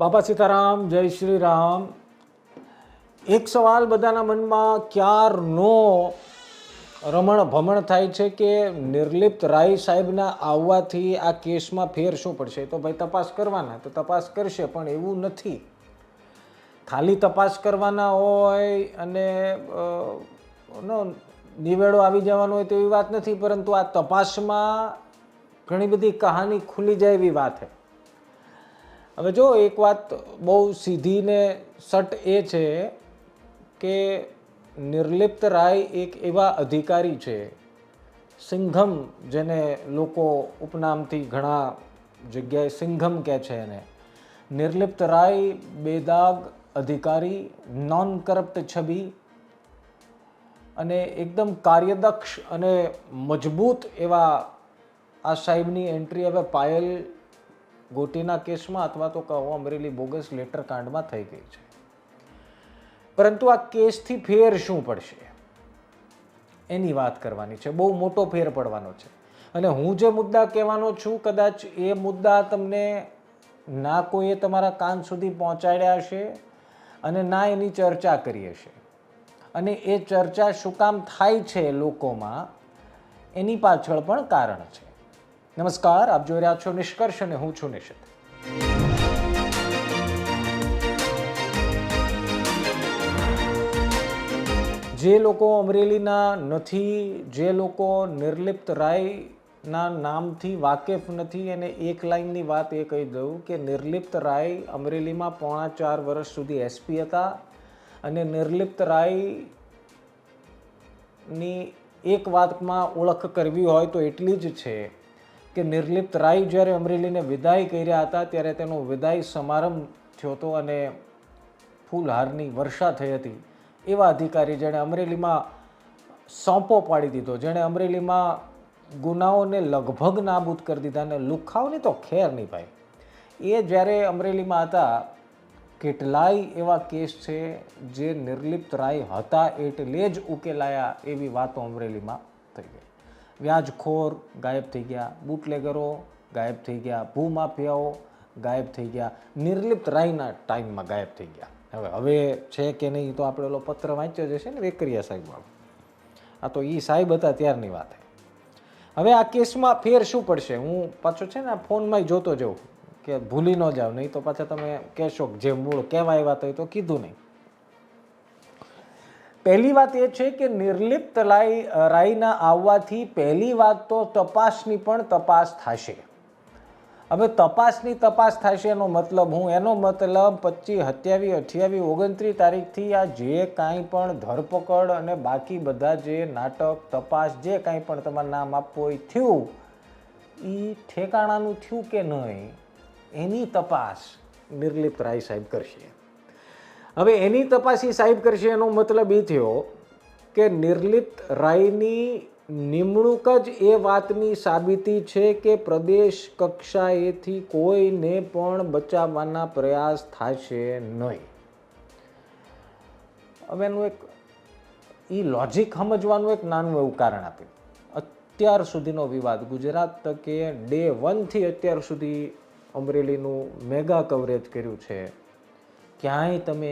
બાપા સીતારામ, જય શ્રી રામ. એક સવાલ બધાના મનમાં ક્યારનો રમણ ભમણ થાય છે કે નિર્લિપ્ત રાય સાહેબના આવવાથી આ કેસમાં ફેર શું પડશે. તો ભાઈ તપાસ કરવાના તો તપાસ કરશે, પણ એવું નથી. ખાલી તપાસ કરવાના હોય અને નિવેડો આવી જવાનો હોય તેવી વાત નથી, પરંતુ આ તપાસમાં ઘણી બધી કહાની ખુલી જાય એવી વાત છે. હવે જો એક વાત બહુ સીધી ને સટ એ છે કે નિર્લિપ્ત રાય એક એવા અધિકારી છે, સિંઘમ, જેને લોકો ઉપનામથી ઘણા જગ્યાએ સિંઘમ કહે છે એને. નિર્લિપ્ત રાય બેદાગ અધિકારી, નોન કરપ્ટ છબી અને એકદમ કાર્યદક્ષ અને મજબૂત એવા આ સાહેબની એન્ટ્રી હવે પાયલ ગોટીના કેસમાં અથવા તો કહો અમરેલી બોગસ લેટર કાંડમાં થઈ ગઈ છે. પરંતુ આ કેસથી ફેર શું પડશે એની વાત કરવાની છે. બહુ મોટો ફેર પડવાનો છે. અને હું જે મુદ્દા કહેવાનો છું, કદાચ એ મુદ્દા તમને ના કોઈએ તમારા કાન સુધી પહોંચાડ્યા હશે અને ના એની ચર્ચા કરી હશે. અને એ ચર્ચા શું કામ થાય છે લોકોમાં, એની પાછળ પણ કારણ છે. નમસ્કાર, આપ જોઈ રહ્યા છો નિષ્કર્ષ અને હું છું નિશિત. જે લોકો અમરેલીના નથી, જે લોકો નિર્લિપ્ત રાયના નામથી વાકેફ નથી, એને એક લાઈનની વાત એ કહી દઉં કે નિર્લિપ્ત રાય અમરેલીમાં 4.5 વર્ષ સુધી એસપી હતા. અને નિર્લિપ્ત રાયની એક વાતમાં ઓળખ કરવી હોય તો એટલી જ છે કે નિર્લિપ્ત રાય જ્યારે અમરેલીને વિદાય કર્યા હતા ત્યારે તેનો વિદાય સમારંભ થયો હતો અને ફૂલહારની વર્ષા થઈ હતી. એવા અધિકારી જેણે અમરેલીમાં સોંપો પાડી દીધો, જેણે અમરેલીમાં ગુનાઓને લગભગ નાબૂદ કરી દીધા. અને લુખાવની તો ખેર નહીં ભાઈ. એ જ્યારે અમરેલીમાં હતા, કેટલાય એવા કેસ છે જે નિર્લિપ્ત રાય હતા એટલે જ ઉકેલાયા એવી વાતો અમરેલીમાં થઈ ગઈ. વ્યાજખોર ગાયબ થઈ ગયા, બુટલેગરો ગાયબ થઈ ગયા, ભૂમાફિયાઓ ગાયબ થઈ ગયા, નિર્લિપ્ત રાયના ટાઈમમાં ગાયબ થઈ ગયા. હવે છે કે નહીં તો આપણે ઓલો પત્ર વાંચ્યો જશે ને વેકરિયા સાહેબ વાળો. આ તો એ સાહેબ હતા ત્યારની વાત. હવે આ કેસમાં ફેર શું પડશે, હું પાછો છે ને આ ફોનમાં જોતો જાઉં કે ભૂલી ન જાવ, નહીં તો પાછા તમે કહેશો જે મૂળ કહેવા આવ્યા હતા તો કીધું નહીં. પહેલી વાત એ છે કે નિર્લિપ્ત રાયના આવવાથી પહેલી વાત તો તપાસની પણ તપાસ થશે. હવે તપાસની તપાસ થશે એનો મતલબ હું, એનો મતલબ 25, 27, 28, 29 તારીખથી આ જે કાંઈ પણ ધરપકડ અને બાકી બધા જે નાટક તપાસ જે કાંઈ પણ તમારે નામ આપવું હોય થયું, એ ઠેકાણાનું થયું કે નહીં એની તપાસ નિર્લિપ્ત રાય સાહેબ કરશે. હવે એની તપાસ એ સાહેબ કરશે એનો મતલબ એ થયો કે નિર્લિપ્ત રાયની નિમણૂક જ એ વાતની સાબિતી છે કે પ્રદેશ કક્ષાએથી કોઈને પણ બચાવવાના પ્રયાસ થશે નહીં. હવે એનું એક લોજિક સમજવાનું એક નાનું એવું કારણ આપ્યું. અત્યાર સુધીનો વિવાદ ગુજરાત તકે ડે 1 થી અત્યાર સુધી અમરેલીનું મેગા કવરેજ કર્યું છે. ક્યાંય તમે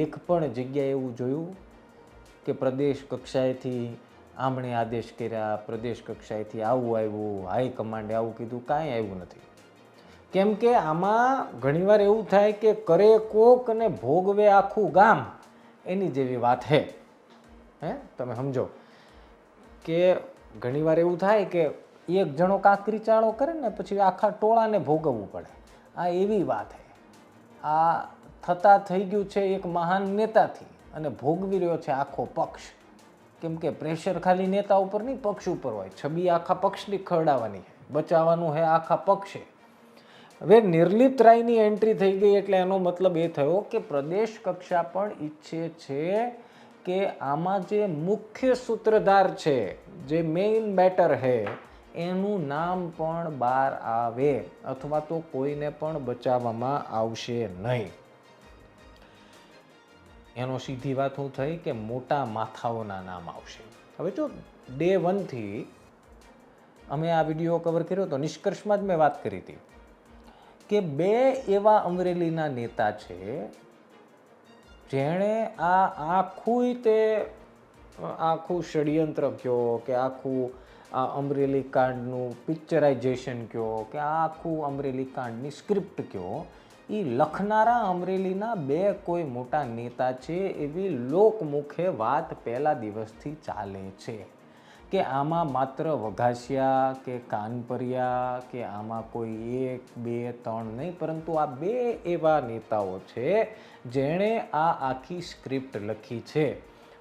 એક પણ જગ્યાએ એવું જોયું કે પ્રદેશ કક્ષાએથી આમણે આદેશ કર્યા, પ્રદેશ કક્ષાએથી આવું આવ્યું, હાઈકમાન્ડે આવું કીધું? કાંઈ આવ્યું નથી. કેમ કે આમાં ઘણીવાર એવું થાય કે કરે કોક અને ભોગવે આખું ગામ, એની જેવી વાત હે. તમે સમજો કે ઘણીવાર એવું થાય કે એક જણો કાંકરી ચાળો કરે ને પછી આખા ટોળાને ભોગવવું પડે. આ એવી વાત હે. આ થતા થઈ ગયું છે એક મહાન નેતાથી અને ભોગવી રહ્યો છે આખો પક્ષ. કેમ કે પ્રેશર ખાલી નેતા ઉપર નહીં, પક્ષ ઉપર હોય. છબી આખા પક્ષની ખરડાવવાની છે, બચાવવાનું છે આખા પક્ષે. હવે નિર્લિપ્ત રાયની એન્ટ્રી થઈ ગઈ એટલે એનો મતલબ એ થયો કે પ્રદેશ કક્ષા પણ ઈચ્છે છે કે આમાં જે મુખ્ય સૂત્રધાર છે, જે મેઇન બેટર છે, એનું નામ પણ બહાર આવે અથવા તો કોઈને પણ બચાવવામાં આવશે નહીં. એનો સીધી વાત શું થઈ કે મોટા માથાઓના નામ આવશે. હવે જો ડે 1 થી અમે આ વિડીયો કવર કર્યો તો નિષ્કર્ષમાં જ મેં વાત કરી હતી કે બે એવા અમરેલીના નેતા છે જેણે આખું ષડયંત્ર કયો કે આખું આ અમરેલી કાંડનું પિક્ચરાઇઝેશન કયો કે આખું અમરેલી કાંડની સ્ક્રિપ્ટ કયો, એ લખનારા અમરેલીના બે કોઈ મોટા નેતા છે એવી લોકમુખે વાત પહેલા દિવસથી ચાલે છે કે આમાં માત્ર વઘાસિયા કે કાનપરિયા કે આમાં કોઈ 1, 2, 3 નહીં, પરંતુ આ બે એવા નેતાઓ છે જેણે આ આખી સ્ક્રિપ્ટ લખી છે.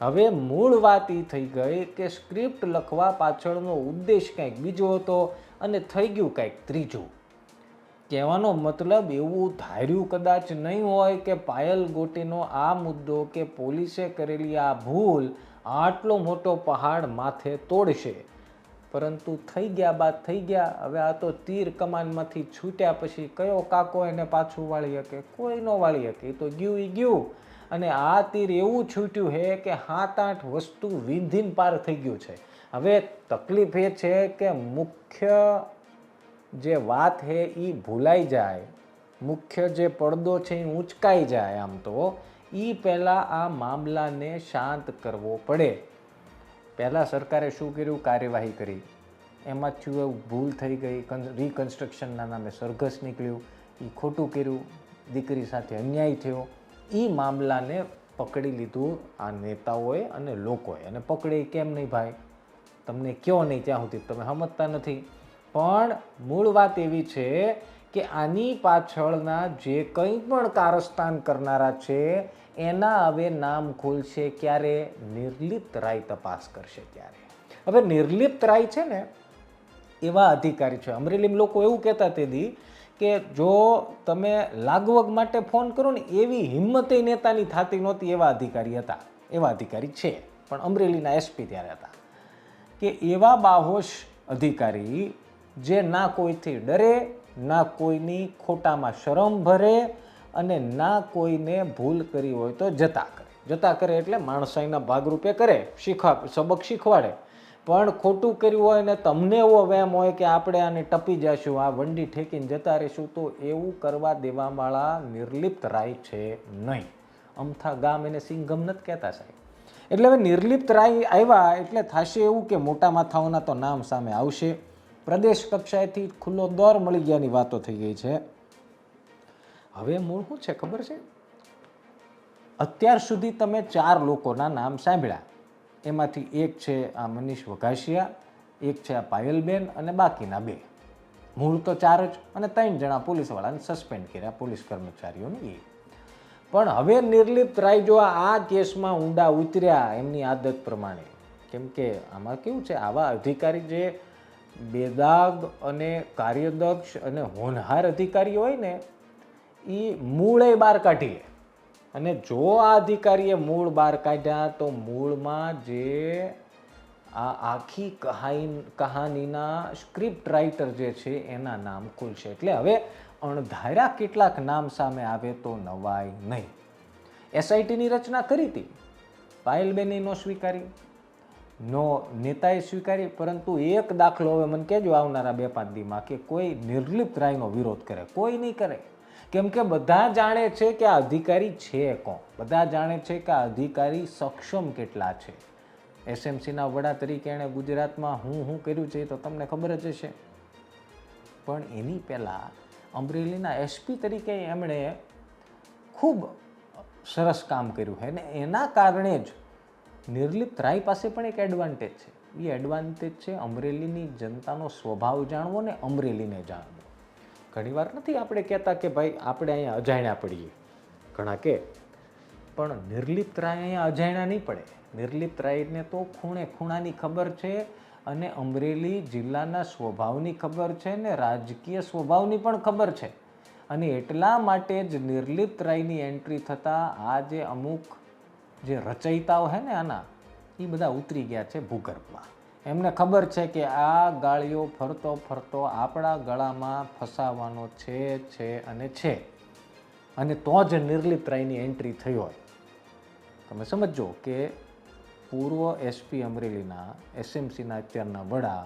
હવે મૂળ વાત એ થઈ ગઈ કે સ્ક્રિપ્ટ લખવા પાછળનો ઉદ્દેશ કંઈક બીજો હતો અને થઈ ગયું કંઈક ત્રીજું. કહેવાનો મતલબ એવું ધાર્યું કદાચ નહીં હોય કે પાયલ ગોટીનો આ મુદ્દો કે પોલીસે કરેલી આ ભૂલ આટલો મોટો પહાડ માથે તોડશે, પરંતુ થઈ ગયા બાદ થઈ ગયા. હવે આ તો તીર કમાનમાંથી છૂટ્યા પછી કયો કાકો એને પાછું વાળી શકે? કોઈ ન વાળી શકે, એ તો ગયું એ ગયું. અને આ તીર એવું છૂટ્યું છે કે 7-8 વસ્તુ વિંધીન પાર થઈ ગયું છે. હવે તકલીફ એ છે કે મુખ્ય જે વાત છે એ ભૂલાઈ જાય, મુખ્ય જે પડદો છે એ ઊંચકાઈ જાય. આમ તો એ પહેલાં આ મામલાને શાંત કરવો પડે. પહેલાં સરકારે શું કર્યું? કાર્યવાહી કરી, એમાં થયું ભૂલ થઈ ગઈ, રિકન્સ્ટ્રક્શનના નામે સરઘસ નીકળ્યું, એ ખોટું કર્યું, દીકરી સાથે અન્યાય થયો. એ મામલાને પકડી લીધું આ નેતાઓએ અને લોકોએ. અને પકડે કેમ નહીં ભાઈ? તમને કયો નહીં ત્યાં સુધી તમે સમજતા નથી. પણ મૂળ વાત એવી છે કે આની પાછળના જે કંઈ પણ કારસ્તાન કરનારા છે એના હવે નામ ખુલશે ક્યારે? નિર્લિપ્ત રાય તપાસ કરશે ત્યારે. હવે નિર્લિપ્ત રાય છે ને એવા અધિકારી છે. અમરેલીમાં લોકો એવું કહેતા તેથી કે જો તમે લાગવગ માટે ફોન કરો ને એવી હિંમત નેતાની થતી નહોતી, એવા અધિકારી હતા. એવા અધિકારી છે, પણ અમરેલીના એસપી ત્યારે હતા. કે એવા બાહોશ અધિકારી જે ના કોઈથી ડરે, ના કોઈની ખોટામાં શરમ ભરે અને ના કોઈને ભૂલ કરી હોય તો જતા કરે એટલે માણસાઈના ભાગરૂપે કરે, સબક શીખવાડે. પણ ખોટું કર્યું હોય ને તમને એવો વહેમ હોય કે આપણે આને ટપી જશું, આ વંડી ઠેકીને જતા રહીશું, તો એવું કરવા દેવાવાળા નિર્લિપ્ત રાય છે નહીં. અમથા ગામ એને સિંઘમ નથી કહેતા સાહેબ. એટલે હવે નિર્લિપ્ત રાય આવ્યા એટલે થશે એવું કે મોટા માથાઓના તો નામ સામે આવશે. પ્રદેશ કક્ષાએથી ખુલ્લો દોર મળી ગયાની વાતો થઈ ગઈ છે. હવે મૂળ શું છે ખબર છે? અત્યાર સુધી તમે 4 લોકોના નામ સાંભળ્યા. એમાંથી એક છે આ મનીષ વઘાસિયા, એક છે આ પાયલબેન અને બાકીના 2. મૂળ તો 4 જ, અને 3 જણા પોલીસવાળાને સસ્પેન્ડ કર્યા, પોલીસ કર્મચારીઓને. એ પણ હવે નિર્લિપ્ત રાય જો આ કેસમાં ઊંડા ઉતર્યા એમની આદત પ્રમાણે, કેમ કે આમાં કેવું છે, આવા અધિકારી જે બેદાગ અને કાર્યદક્ષ અને હોનહાર અધિકારી હોય ને એ મૂળે બહાર કાઢી લે. અને જો આ અધિકારીએ મૂળ બહાર કાઢ્યા તો મૂળમાં જે આ આખી કહાનીના સ્ક્રિપ્ટ રાઇટર જે છે એના નામ ખુલશે. એટલે હવે અણધાર્યા કેટલાક નામ સામે આવે તો નવાય નહીં. એસઆઈટીની રચના કરી હતી, પાયલબેને નો સ્વીકારી, નો નેતાએ સ્વીકારી, પરંતુ એક દાખલો હવે મને કહેજો આવનારા 2-5 દીમાં કે કોઈ નિર્લિપ્ત રાયનો વિરોધ કરે. કોઈ નહીં કરે, કેમ કે બધા જાણે છે કે આ અધિકારી છે કોણ, બધા જાણે છે કે આ અધિકારી સક્ષમ કેટલા છે. એસએમસીના વડા તરીકે એણે ગુજરાતમાં હું કર્યું છે તો તમને ખબર જ હશે. પણ એની પહેલાં અમરેલીના એસપી તરીકે એમણે ખૂબ સરસ કામ કર્યું છે ને એના કારણે જ નિર્લિપ્ત રાય પાસે પણ એક એડવાન્ટેજ છે. એ એડવાન્ટેજ છે અમરેલીની જનતાનો સ્વભાવ જાણવો ને અમરેલીને જાણવો. ઘણીવાર નથી આપણે કહેતા કે ભાઈ આપણે અહીંયા અજાણ્યા પડીએ, ઘણા કે, પણ નિર્લિપ્ત રાય અહીંયા અજાણ્યા નહીં પડે. નિર્લિપ્ત રાયને તો ખૂણે ખૂણાની ખબર છે અને અમરેલી જિલ્લાના સ્વભાવની ખબર છે ને રાજકીય સ્વભાવની પણ ખબર છે. અને એટલા માટે જ નિર્લિપ્ત રાયની એન્ટ્રી થતાં આ જે અમુક જે રચયિતાઓ છે ને આના, એ બધા ઉતરી ગયા છે ભૂગર્ભમાં. એમને ખબર છે કે આ ગાળીઓ ફરતો ફરતો આપણા ગળામાં ફસાવાનો છે અને તો જ નિર્લિપ્ત રાયની એન્ટ્રી થઈ હોય. તમે સમજો કે પૂર્વ એસપી અમરેલીના એસએમસીના અત્યારના વડા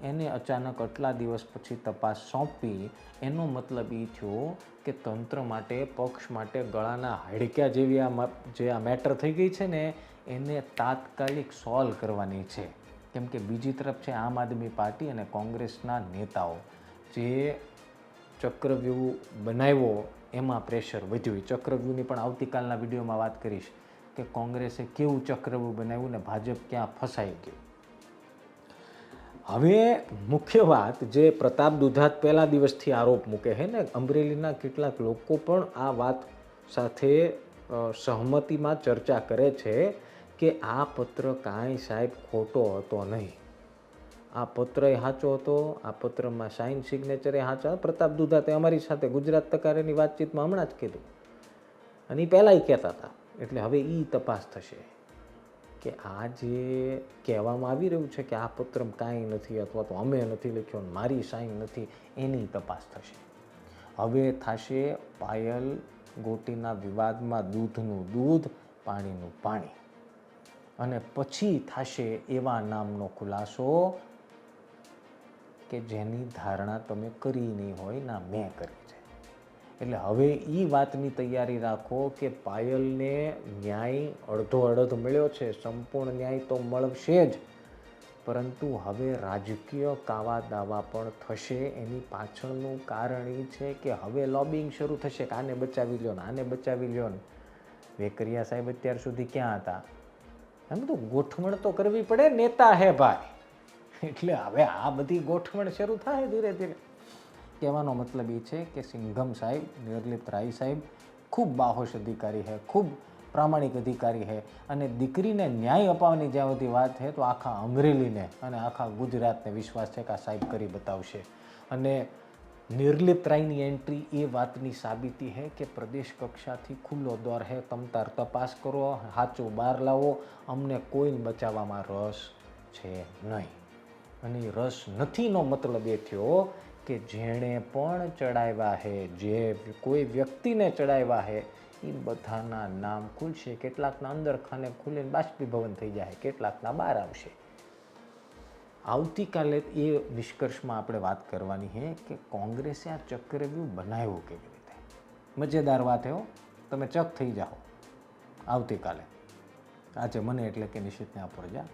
એને અચાનક આટલા દિવસ પછી તપાસ સોંપી, એનો મતલબ એ થયો કે તંત્ર માટે, પક્ષ માટે ગળાના હાડક્યા જેવી આ મેટર થઈ ગઈ છે ને, એને તાત્કાલિક સોલ્વ કરવાની છે. કેમ કે બીજી તરફ છે આમ આદમી પાર્ટી અને કોંગ્રેસના નેતાઓ, જે ચક્રવ્યૂહ બનાવ્યો એમાં પ્રેશર વધ્યું. ચક્રવ્યૂહની પણ આવતીકાલના વિડીયોમાં વાત કરીશ કે કોંગ્રેસે કેવું ચક્રવ્યૂહ બનાવ્યું ને ભાજપ ક્યાં ફસાઈ ગયું. હવે મુખ્ય વાત, જે પ્રતાપ દુધાત પહેલા દિવસથી આરોપ મૂકે છે ને, અમરેલીના કેટલાક લોકો પણ આ વાત સાથે સહમતિમાં ચર્ચા કરે છે કે આ પત્ર કાંઈ સાહેબ ખોટો હતો નહીં. આ પત્ર એ સાચો હતો, આ પત્રમાં સાઇન સિગ્નેચર એ સાચા. પ્રતાપ દુધાતે અમારી સાથે ગુજરાત તકારેની વાતચીતમાં હમણાં જ કીધું, અને એ પહેલાંય કહેતા હતા. એટલે હવે એ તપાસ થશે કે આ જે કહેવામાં આવી રહ્યું છે કે આ પત્ર કાંઈ નથી, અથવા તો અમે નથી લખ્યો, મારી સાઇન નથી, એની તપાસ થશે. હવે થશે પાયલ ગોટીના વિવાદમાં દૂધનું દૂધ, પાણીનું પાણી, અને પછી થશે એવા નામનો ખુલાસો કે જેની ધારણા તમે કરી નહીં હોય, ના મેં કરી છે. એટલે હવે એ વાતની તૈયારી રાખો કે પાયલને ન્યાય અડધો અડધ મળ્યો છે, સંપૂર્ણ ન્યાય તો મળશે જ, પરંતુ હવે રાજકીય કાવા દાવા પણ થશે. એની પાછળનું કારણ એ છે કે હવે લોબિંગ શરૂ થશે કે આને બચાવી લ્યો ને, આને બચાવી લ્યો ને. વેકરિયા સાહેબ અત્યાર સુધી ક્યાં હતા? એમ બધું ગોઠવણ તો કરવી પડે, નેતા હે ભાઈ. એટલે હવે આ બધી ગોઠવણ શરૂ થાય ધીરે ધીરે. કહેવાનો મતલબ એ છે કે સિંઘમ સાહેબ, નિર્લિપ્ત રાય સાહેબ ખૂબ બાહોશ અધિકારી છે, ખૂબ પ્રામાણિક અધિકારી છે, અને દીકરીને ન્યાય અપાવવાની જ્યાં બધી વાત છે તો આખા અમરેલીને અને આખા ગુજરાતને વિશ્વાસ છે કે આ સાહેબ કરી બતાવશે. અને નિર્લિપ્ત રાયની એન્ટ્રી એ વાતની સાબિતી છે કે પ્રદેશ કક્ષાથી ખુલ્લો દોર છે, તમતાર તપાસ કરો, સાચું બહાર લાવો, અમને કોઈને બચાવવામાં રસ છે નહીં. અને રસ નથીનો મતલબ એ થયો કે જેણે પણ ચડાવ્યા છે, જે કોઈ વ્યક્તિને ચડાવ્યા છે, એ બધાના નામ ખુલશે. કેટલાકના અંદર ખાને ખુલીને બાષ્પીભવન થઈ જાય, કેટલાકના બહાર આવશે. આવતીકાલે એ નિષ્કર્ષમાં આપણે વાત કરવાની છે કે કોંગ્રેસે આ ચક્રવ્યૂહ બનાવ્યું કેવી રીતે. મજેદાર વાત એવો, તમે ચક થઈ જાઓ આવતીકાલે. આજે મને એટલે કે નિશ્ચિતને આપો રજા.